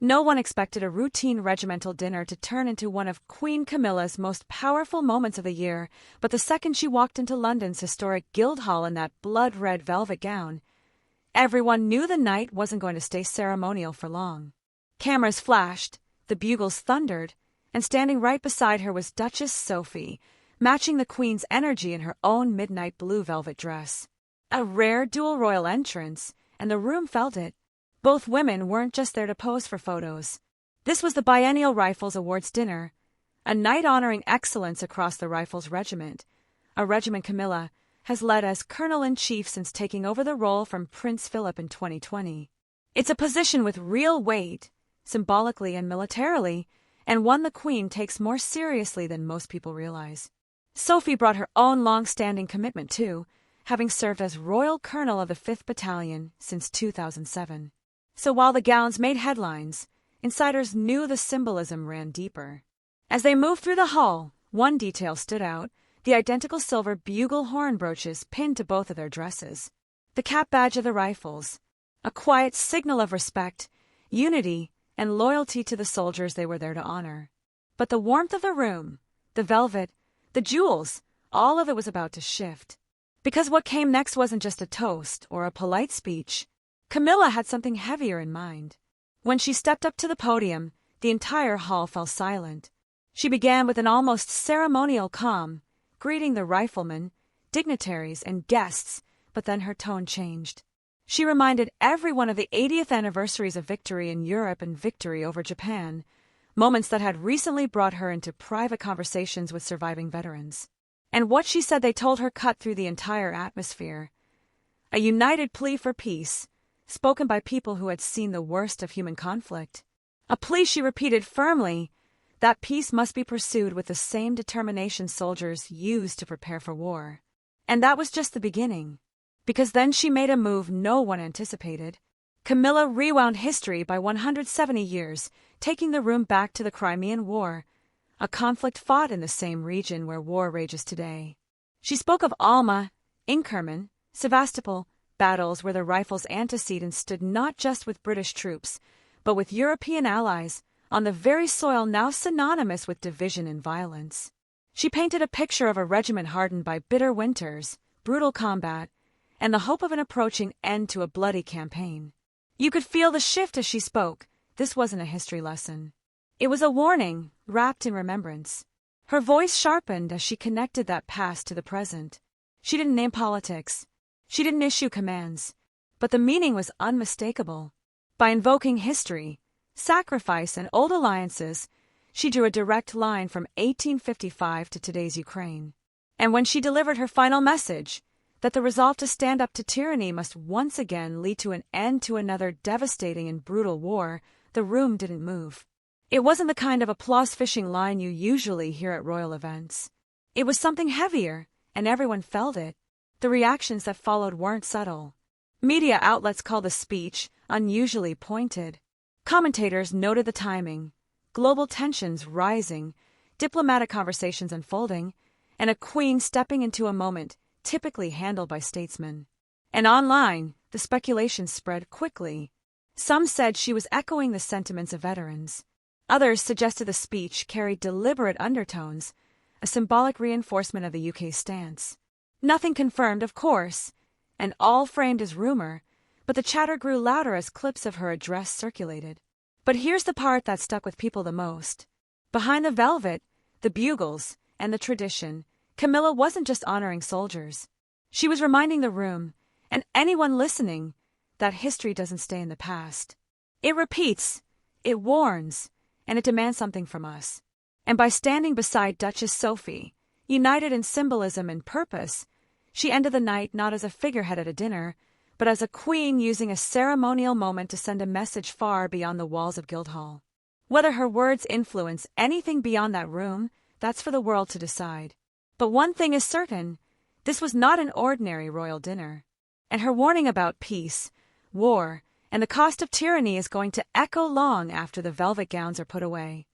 No one expected a routine regimental dinner to turn into one of Queen Camilla's most powerful moments of the year, but the second she walked into London's historic Guildhall in that blood-red velvet gown, everyone knew the night wasn't going to stay ceremonial for long. Cameras flashed, the bugles thundered, and standing right beside her was Duchess Sophie, matching the Queen's energy in her own midnight blue velvet dress. A rare dual royal entrance, and the room felt it. Both women weren't just there to pose for photos. This was the Biennial Rifles Awards dinner, a night honoring excellence across the Rifles Regiment, a regiment Camilla has led as Colonel-in-Chief since taking over the role from Prince Philip in 2020. It's a position with real weight, symbolically and militarily, and one the Queen takes more seriously than most people realize. Sophie brought her own long-standing commitment too, having served as Royal Colonel of the 5th Battalion since 2007. So while the gowns made headlines, insiders knew the symbolism ran deeper. As they moved through the hall, one detail stood out: the identical silver bugle horn brooches pinned to both of their dresses. The cap badge of the Rifles, a quiet signal of respect, unity, and loyalty to the soldiers they were there to honor. But the warmth of the room, the velvet, the jewels, all of it was about to shift. Because what came next wasn't just a toast or a polite speech. Camilla had something heavier in mind. When she stepped up to the podium, the entire hall fell silent. She began with an almost ceremonial calm, greeting the riflemen, dignitaries, and guests, but then her tone changed. She reminded everyone of the 80th anniversaries of victory in Europe and victory over Japan, moments that had recently brought her into private conversations with surviving veterans. And what she said they told her cut through the entire atmosphere. A united plea for peace, spoken by people who had seen the worst of human conflict. A plea she repeated firmly, that peace must be pursued with the same determination soldiers used to prepare for war. And that was just the beginning. Because then she made a move no one anticipated. Camilla rewound history by 170 years, taking the room back to the Crimean War, a conflict fought in the same region where war rages today. She spoke of Alma, Inkerman, Sevastopol, battles where the Rifles' antecedents stood not just with British troops, but with European allies, on the very soil now synonymous with division and violence. She painted a picture of a regiment hardened by bitter winters, brutal combat, and the hope of an approaching end to a bloody campaign. You could feel the shift as she spoke. This wasn't a history lesson. It was a warning, wrapped in remembrance. Her voice sharpened as she connected that past to the present. She didn't name politics. She didn't issue commands. But the meaning was unmistakable. By invoking history, sacrifice, and old alliances, she drew a direct line from 1855 to today's Ukraine. And when she delivered her final message, that the resolve to stand up to tyranny must once again lead to an end to another devastating and brutal war, the room didn't move. It wasn't the kind of applause-fishing line you usually hear at royal events. It was something heavier, and everyone felt it. The reactions that followed weren't subtle. Media outlets called the speech unusually pointed. Commentators noted the timing, global tensions rising, diplomatic conversations unfolding, and a queen stepping into a moment typically handled by statesmen. And online, the speculation spread quickly. Some said she was echoing the sentiments of veterans. Others suggested the speech carried deliberate undertones, a symbolic reinforcement of the UK's stance. Nothing confirmed, of course, and all framed as rumor, but the chatter grew louder as clips of her address circulated. But here's the part that stuck with people the most. Behind the velvet, the bugles, and the tradition, Camilla wasn't just honoring soldiers. She was reminding the room, and anyone listening, that history doesn't stay in the past. It repeats, it warns, and it demands something from us. And by standing beside Duchess Sophie, united in symbolism and purpose, she ended the night not as a figurehead at a dinner, but as a queen using a ceremonial moment to send a message far beyond the walls of Guildhall. Whether her words influence anything beyond that room, that's for the world to decide. But one thing is certain, this was not an ordinary royal dinner. And her warning about peace, war, and the cost of tyranny is going to echo long after the velvet gowns are put away.